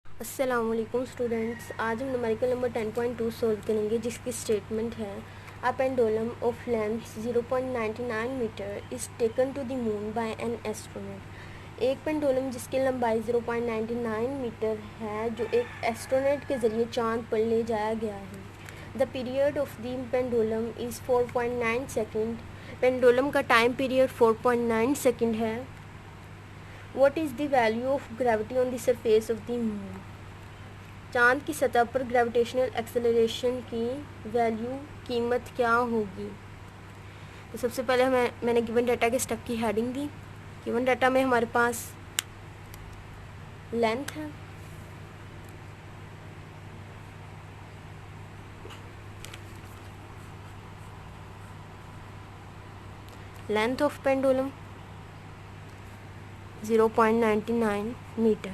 अस्सलामुअलैकुम स्टूडेंट्स, आज हम न्यूमेरिकल नंबर 10.2 सॉल्व करेंगे, जिसकी स्टेटमेंट है a pendulum of length 0.99 metre is taken to the moon by an astronaut. एक पेंडुलम जिसकी लंबाई 0.99 मीटर है, जो एक एस्ट्रोनॉट के ज़रिए चांद पर ले जाया गया है। The period of the pendulum is 4.9 second. Pendulum का टाइम पीरियड 4.9 सेकेंड है। What is the value of gravity on the surface of the moon? चांद की सतह पर ग्रेविटेशनल एक्सेलरेशन की वैल्यू कीमत क्या होगी? तो सबसे पहले मैंने गिवन डाटा के स्टेप की हेडिंग दी। गिवन डाटा में हमारे पास लेंथ है, लेंथ ऑफ पेंडुलम 0.99 मीटर।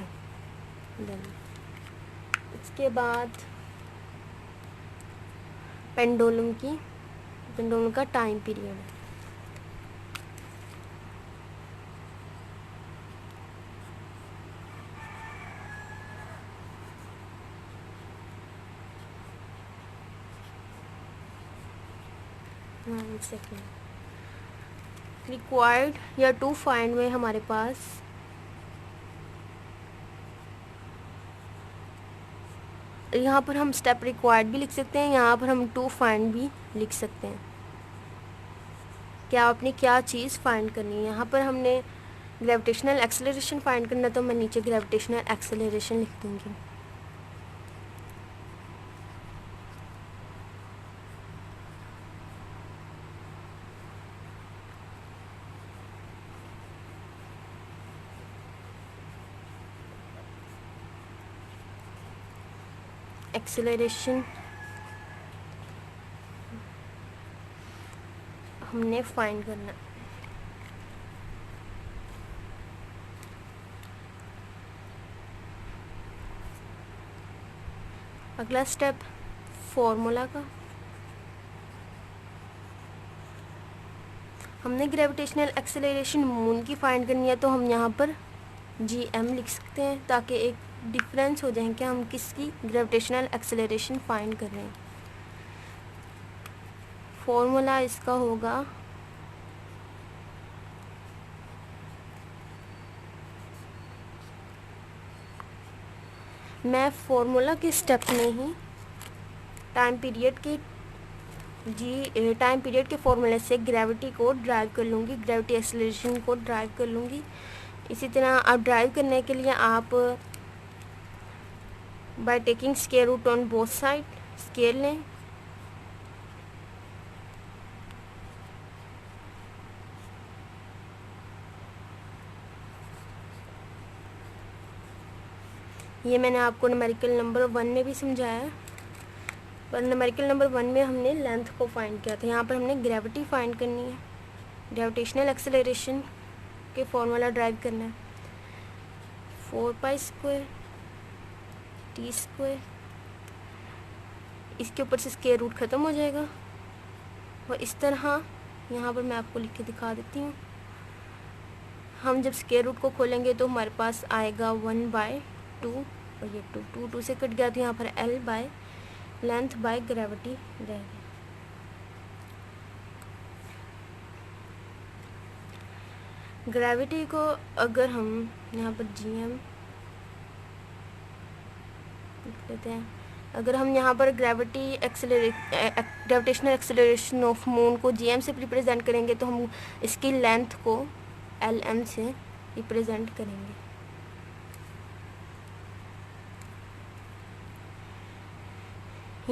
इसके बाद पेंडुलम का टाइम पीरियड है। सेकेंड रिक्वायर्ड या टू फाइंड में हमारे पास यहाँ पर हम स्टेप रिक्वायर्ड भी लिख सकते हैं, यहाँ पर हम टू फाइंड भी लिख सकते हैं। क्या आपने क्या चीज़ फाइंड करनी है। यहाँ पर हमने ग्रेविटेशनल एक्सेलरेशन फाइंड करना, तो मैं नीचे ग्रेविटेशनल एक्सेलरेशन लिख दूँगी। एक्सेलरेशन हमने फाइंड करना। अगला स्टेप फॉर्मूला का। हमने ग्रेविटेशनल एक्सेलरेशन मून की फाइंड करनी है, तो हम यहाँ पर GM लिख सकते हैं, ताकि एक डिफरेंस हो जाए कि हम किसकी ग्रेविटेशनल एक्सेलरेशन फाइंड कर रहे हैं। फॉर्मूला इसका होगा मैं फॉर्मूला के स्टेप में ही टाइम पीरियड के फॉर्मूले से ग्रेविटी को ड्राइव कर लूँगी, ग्रेविटी एक्सेलरेशन को ड्राइव कर लूँगी। इसी तरह आप ड्राइव करने के लिए आप by taking square root on both side square लें। ये मैंने आपको न्यूमेरिकल नंबर 1 में भी समझाया है, पर न्यूमेरिकल नंबर 1 में हमने लेंथ को फाइंड किया था। यहाँ पर हमने ग्रेविटी फाइंड करनी है, ग्रेविटेशनल एक्सेलरेशन के फॉर्मूला ड्राइव करना है। 4π² t², इसके ऊपर से स्क्वायर रूट ख़त्म हो जाएगा। और इस तरह यहाँ पर मैं आपको लिख के दिखा देती हूँ। हम जब स्क्वायर रूट को खोलेंगे तो हमारे पास आएगा 1/2, और ये 2 से कट गया, तो यहाँ पर L by length by gravity रहेगा। ग्रेविटी को अगर हम यहाँ पर GM लिख लेते हैं, अगर हम यहाँ पर ग्रेविटेशनल एक्सेलरेशन ऑफ मून को GM से रिप्रेजेंट करेंगे, तो हम इसकी लेंथ को LM से रिप्रेजेंट करेंगे।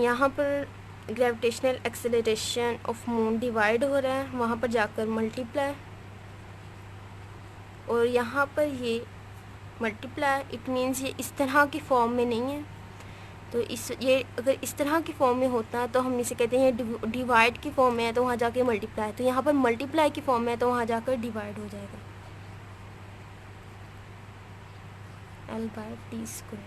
यहाँ पर gravitational acceleration of moon divide हो रहा है, वहाँ पर जाकर मल्टीप्लाई, और यहाँ पर ये मल्टीप्लाई, इट मीन्स ये इस तरह की फॉर्म में नहीं है। तो ये अगर इस तरह की फॉर्म में होता है तो हम इसे कहते हैं डिवाइड की फॉर्म में है, तो वहाँ जाके मल्टीप्लाई। तो यहाँ पर मल्टीप्लाई की फॉर्म में है, तो वहाँ जाकर डिवाइड हो जाएगा, L/t²।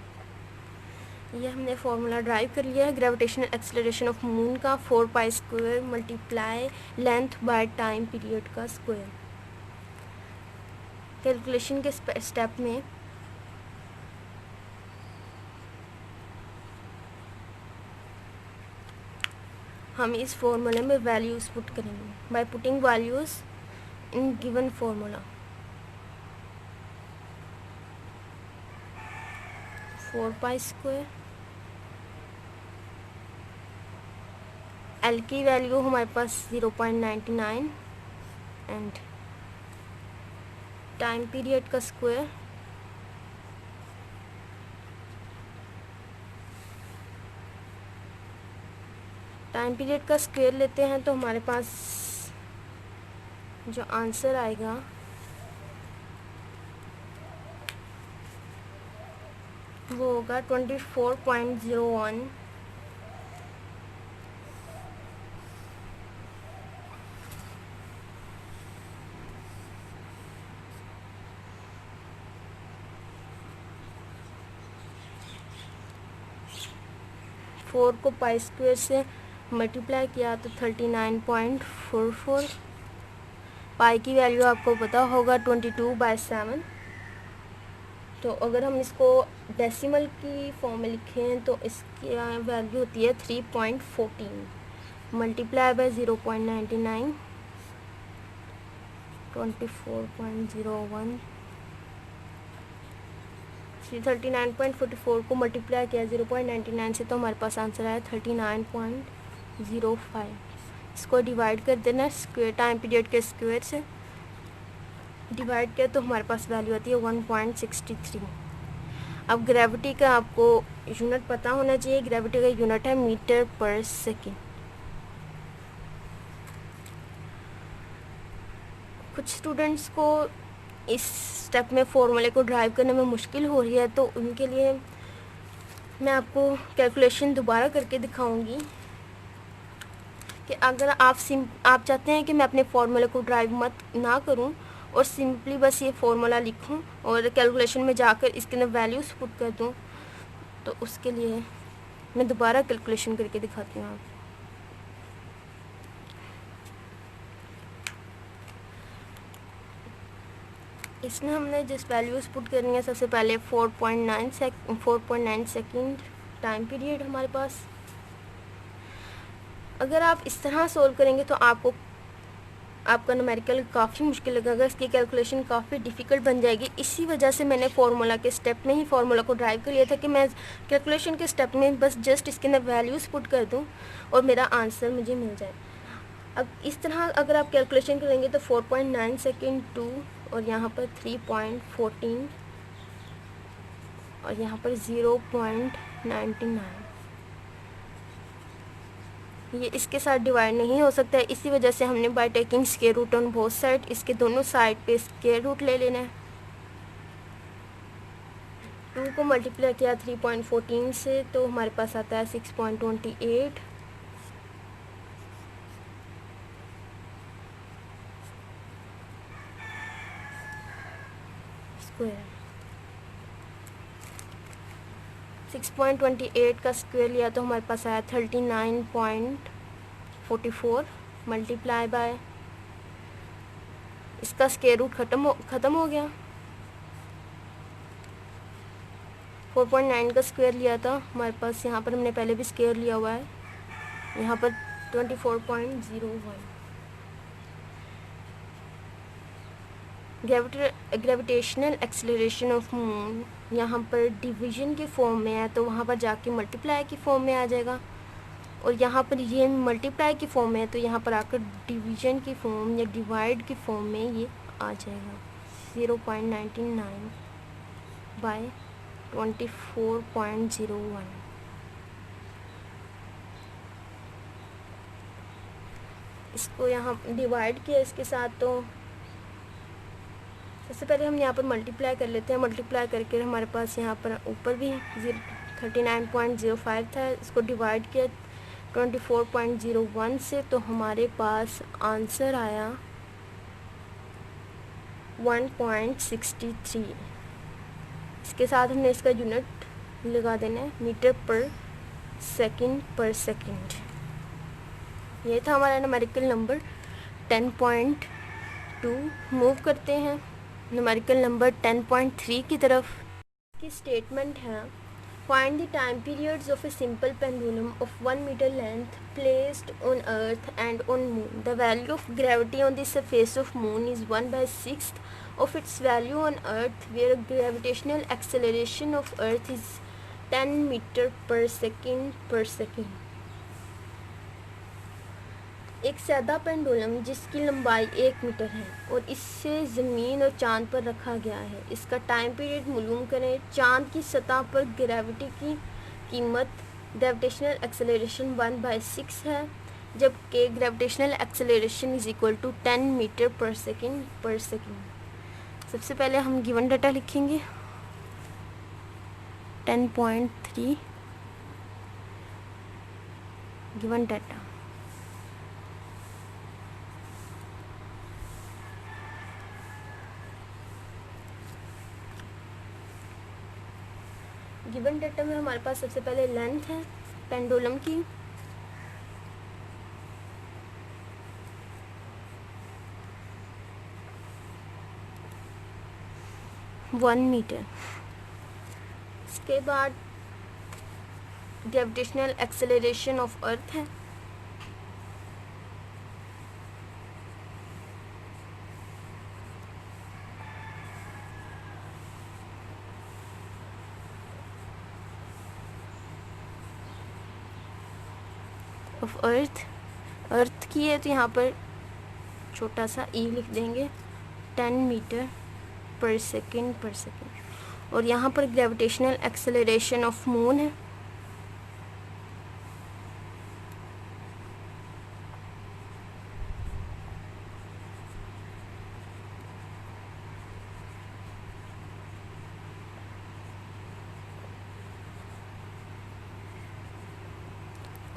ये हमने फॉर्मूला ड्राइव कर लिया है ग्रेविटेशनल एक्सेलरेशन ऑफ मून का, 4π² multiply length by time period का स्क्वायर। कैलकुलेशन के स्टेप में हम इस फॉर्मूले में वैल्यूज़ पुट करेंगे by putting values in given formula. 4π², L की वैल्यू हमारे पास 0.99 एंड टाइम पीरियड का स्क्वायर लेते हैं तो हमारे पास जो आंसर आएगा वो होगा 24.01 4 को π² से मल्टीप्लाई किया तो 39.44। पाई की वैल्यू आपको पता होगा 22/7। तो अगर हम इसको डेसिमल की फॉर्म में लिखें तो इसकी वैल्यू होती है 3.14 मल्टीप्लाई बाय 0.99 24.01 39.44 को मल्टीप्लाई किया 0.99 से तो हमारे पास आंसर आया 39.05। इसको डिवाइड कर देना स्क्वायर टाइम पीरियड के स्क्वायर से डिवाइड किया तो हमारे पास वैल्यू आती है 1.63। अब ग्रेविटी का आपको यूनिट पता होना चाहिए। ग्रेविटी का यूनिट है मीटर पर सेकेंड। कुछ स्टूडेंट्स को इस स्टेप में फॉर्मूले को ड्राइव करने में मुश्किल हो रही है तो उनके लिए मैं आपको कैलकुलेशन दोबारा करके दिखाऊंगी कि अगर आप चाहते हैं कि मैं अपने फॉर्मूले को ड्राइव ना करूं और सिंपली बस ये फॉर्मूला लिखूं और कैलकुलेशन में जाकर इसके अंदर वैल्यूज पुट कर दूं, तो उसके लिए मैं दोबारा कैलकुलेशन करके दिखाती हूँ। इसमें हमने जिस वैल्यूज़ पुट करनी है सबसे पहले 4.9 सेकेंड टाइम पीरियड हमारे पास। अगर आप इस तरह सोल्व करेंगे तो आपका न्यूमेरिकल काफ़ी मुश्किल लगेगा, इसकी कैलकुलेशन काफ़ी डिफ़िकल्ट बन जाएगी। इसी वजह से मैंने फार्मूला के स्टेप में ही फार्मूला को ड्राइव कर लिया था कि मैं कैलकुलेशन के स्टेप में बस जस्ट इसके अंदर वैल्यूज़ पुट कर दूं और मेरा आंसर मुझे मिल जाए। अब इस तरह अगर आप कैलकुलेशन करेंगे तो 4.9 सेकेंड 2 और यहाँ पर 3.14 और यहाँ पर 0.99 ये इसके साथ डिवाइड नहीं हो सकता है। इसी वजह से हमने by taking square root on both side इसके दोनों साइड पे स्क्वायर रूट ले लेना है। 2 को मल्टीप्लाई किया 3.14 से तो हमारे पास आता है 6.28 स्क्वायर। 6.28 का स्क्वायर लिया तो हमारे पास आया 39.44 मल्टीप्लाई बाय इसका स्क्वायर रूट ख़त्म हो गया। 4.9 का स्क्वायर लिया था हमारे पास, यहाँ पर हमने पहले भी स्क्वायर लिया हुआ है, यहाँ पर 24.01। ग्रेविटेशनल एक्सेलरेशन ऑफ मून यहाँ पर डिवीजन के फॉर्म में है तो वहाँ पर जाके मल्टीप्लाई की फॉर्म में आ जाएगा, और यहाँ पर ये मल्टीप्लाई की फॉर्म में है तो यहाँ पर आकर डिवीजन की फॉर्म या डिवाइड की फॉर्म में ये आ जाएगा 0.99 बाय 24.01। इसको यहाँ डिवाइड किया इसके साथ तो सबसे पहले हम यहाँ पर मल्टीप्लाई कर लेते हैं। मल्टीप्लाई करके हमारे पास यहाँ पर ऊपर भी 39.05 था, इसको डिवाइड किया 24.01 से तो हमारे पास आंसर आया 1.63। इसके साथ हमने इसका यूनिट लगा देना है मीटर पर सेकेंड। ये था हमारा न्यूमेरिकल नंबर 10.2। मूव करते हैं न्यूमेरिकल नंबर 10.3 की तरफ। की स्टेटमेंट है, find the time periods of a simple pendulum of 1 metre length placed on earth and on moon. The value of gravity on the surface of moon is 1/6 of its value on earth, where gravitational acceleration of earth is 10 meter per second. एक सादा pendulum जिसकी लंबाई 1 metre है और इससे ज़मीन और चांद पर रखा गया है, इसका टाइम पीरियड मालूम करें। चांद की सतह पर ग्रेविटी की कीमत ग्रेविटेशनल एक्सेलरेशन 1/6 है, जबकि gravitational acceleration is equal to 10 metre पर सेकेंड। सबसे पहले हम गिवन डाटा लिखेंगे 10.3 गिवन डाटा। गिवन डाटा में हमारे पास सबसे पहले लेंथ है पेंडुलम की, वन मीटर। इसके बाद ग्रेविटेशनल एक्सेलरेशन ऑफ अर्थ है, ऑफ अर्थ की है तो यहाँ पर छोटा सा ई लिख देंगे 10 मीटर पर सेकेंड। और यहाँ पर ग्रेविटेशनल एक्सेलरेशन ऑफ मून है,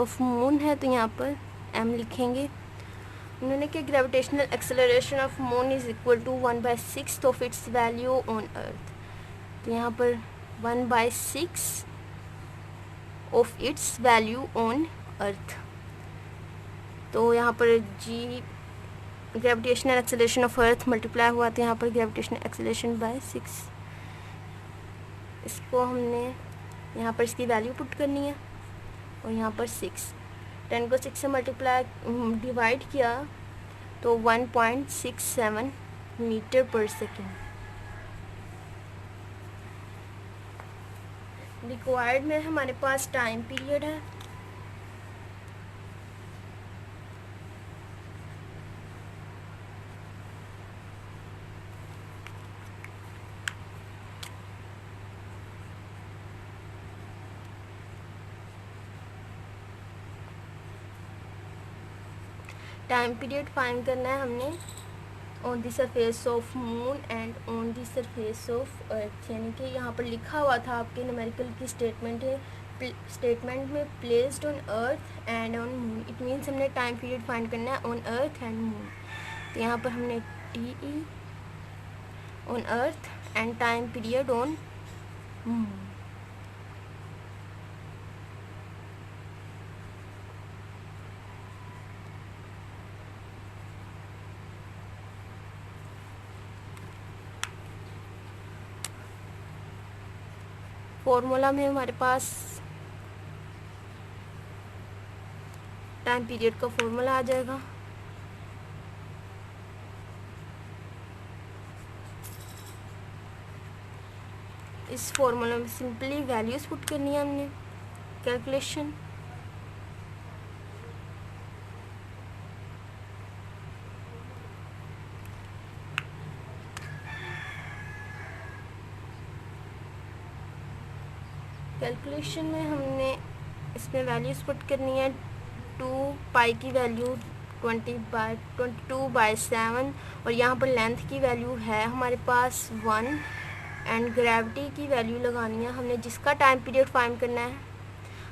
ऑफ मून है तो यहाँ पर m लिखेंगे। उन्होंने कि gravitational acceleration of moon is equal to 1/6 of its value on earth, तो यहाँ पर 1/6 of its value on earth. तो यहाँ पर g gravitational acceleration of earth multiply हुआ तो यहाँ पर ग्रेविटेशनल एक्सेलरेशन बाय 6। इसको हमने यहाँ पर इसकी वैल्यू पुट करनी है और यहाँ पर 10 को 6 से मल्टीप्लाई डिवाइड किया तो 1.67 मीटर पर सेकेंड। रिक्वायर्ड में हमारे पास टाइम पीरियड है, टाइम पीरियड फाइंड करना है हमने on the surface of moon and on the surface of earth, यानी कि यहाँ पर लिखा हुआ था आपके न्यूमेरिकल की स्टेटमेंट है, स्टेटमेंट में placed on earth and on moon. It means हमने टाइम पीरियड फाइंड करना है ऑन अर्थ एंड मून। तो यहाँ पर हमने TE on earth and time period on moon. Formula में हमारे पास टाइम पीरियड का फॉर्मूला आ जाएगा, इस फॉर्मूला में सिंपली वैल्यूज पुट करनी है हमने। कैलकुलेशन में हमने इसमें वैल्यूज पुट करनी है। 2 पाई की वैल्यू 22/7 और यहाँ पर लेंथ की वैल्यू है हमारे पास 1 एंड ग्रेविटी की वैल्यू लगानी है हमने, जिसका टाइम पीरियड फाइंड करना है।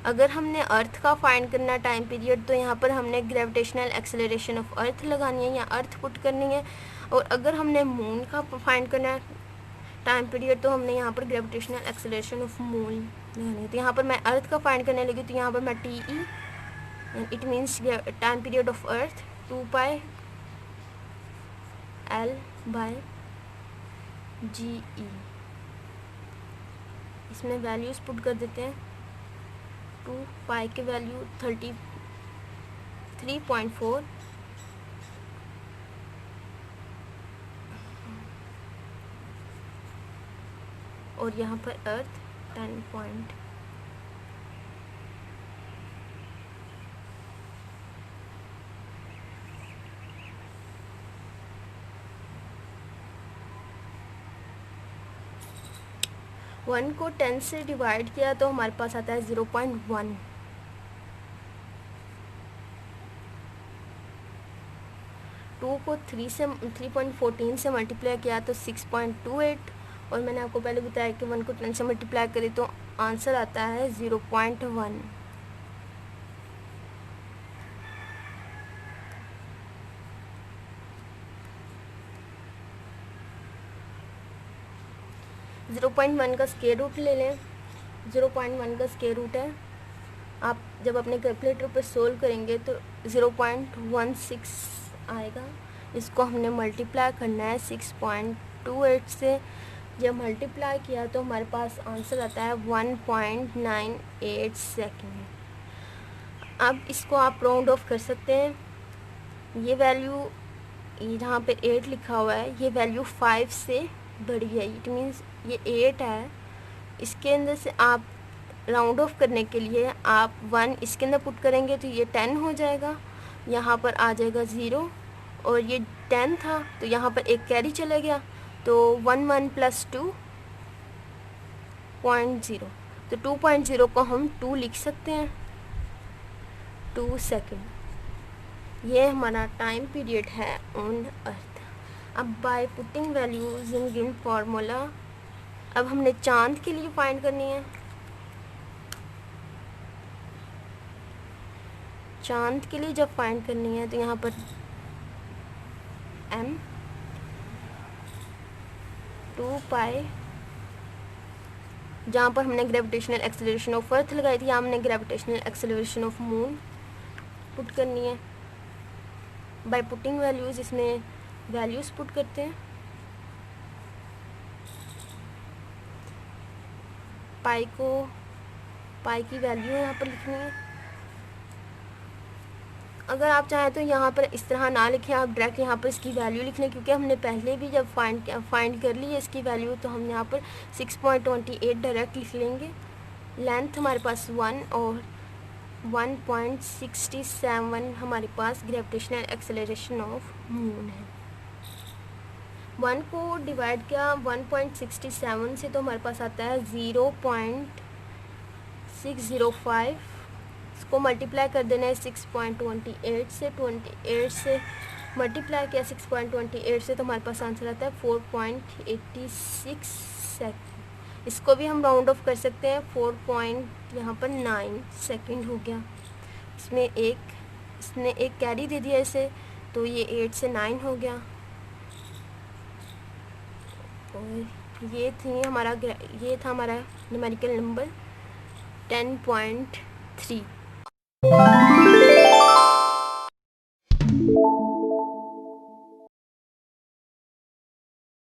अगर हमने अर्थ का फाइंड करना है टाइम पीरियड तो यहाँ पर हमने ग्रेविटेशनल एक्सेलरेशन ऑफ अर्थ लगानी है या अर्थ पुट करनी है। और अगर हमने मून का फाइंड करना है टाइम पीरियड तो हमने यहाँ पर ग्रेविटेशनल एक्सेलरेशन ऑफ मून लगानी है। तो यहाँ पर मैं अर्थ का फाइंड करने लगी तो यहाँ पर मैं TE and it means time period of earth 2 pi L/2 GE। इसमें वैल्यूज़ पुट कर देते हैं। 2 पाई के वैल्यू 33.4 और यहाँ पर अर्थ 10 पॉइंट। वन को 10 से डिवाइड किया तो हमारे पास आता है 0.1। 2 को 3.14 से मल्टीप्लाई किया तो 6.28। और मैंने आपको पहले बताया कि 1 को 10 से मल्टीप्लाई करें तो आंसर आता है 0.1। ज़ीरो पॉइंट वन का स्क्वायर रूट ले लें। 0.1 का स्क्वायर रूट है। आप जब अपने कैलकुलेटर पर सोल्व करेंगे तो 0.16 आएगा। इसको हमने मल्टीप्लाई करना है 6.28 से। जब मल्टीप्लाई किया तो हमारे पास आंसर आता है 1.98 सेकेंड। अब इसको आप राउंड ऑफ कर सकते हैं। ये वैल्यू यहाँ पे 8 लिखा हुआ है, ये वैल्यू 5 से बड़ी है। इट मीन्स ये 8 है। इसके अंदर से आप राउंड ऑफ करने के लिए आप 1 इसके अंदर पुट करेंगे तो ये 10 हो जाएगा। यहाँ पर आ जाएगा 0 और ये 10 था तो यहाँ पर एक कैरी चला गया तो 1 + 2.0। तो 2.0 को हम 2 लिख सकते हैं, 2 सेकेंड। ये हमारा टाइम पीरियड है ऑन अर्थ। अब by putting values in given formula, अब हमने चांद के लिए फाइंड करनी है। चांद के लिए जब फाइंड करनी है तो यहाँ पर m 2 पाई, जहाँ पर हमने ग्रेविटेशनल एक्सेलरेशन ऑफ अर्थ लगाई थी, यहाँ हमने gravitational acceleration of moon put करनी है। बाय पुटिंग वैल्यूज़ इसमें वैल्यूज़ पुट करते हैं। पाई की वैल्यू यहाँ पर लिखनी है। अगर आप चाहें तो यहाँ पर इस तरह ना लिखें, आप डायरेक्ट यहाँ पर इसकी वैल्यू लिख लें, क्योंकि हमने पहले भी जब फाइंड कर ली है इसकी वैल्यू तो हम यहाँ पर 6.28 डायरेक्ट लिख लेंगे। लेंथ हमारे पास 1 और 1.67 हमारे पास ग्रेविटेशनल एक्सेलरेशन ऑफ मून है। 1 को डिवाइड किया 1.67 से तो हमारे पास आता है 0.605। इसको मल्टीप्लाई कर देना है 6.28 से। 28 से मल्टीप्लाई किया 6.28 से तो हमारे पास आंसर आता है 4.86 सेकेंड। इसको भी हम राउंड ऑफ कर सकते हैं, 4.9 सेकेंड हो गया। इसने एक कैरी दे दिया इसे, तो ये 8 से 9 हो गया। और ये था हमारा न्यूमेरिकल नंबर 10.3।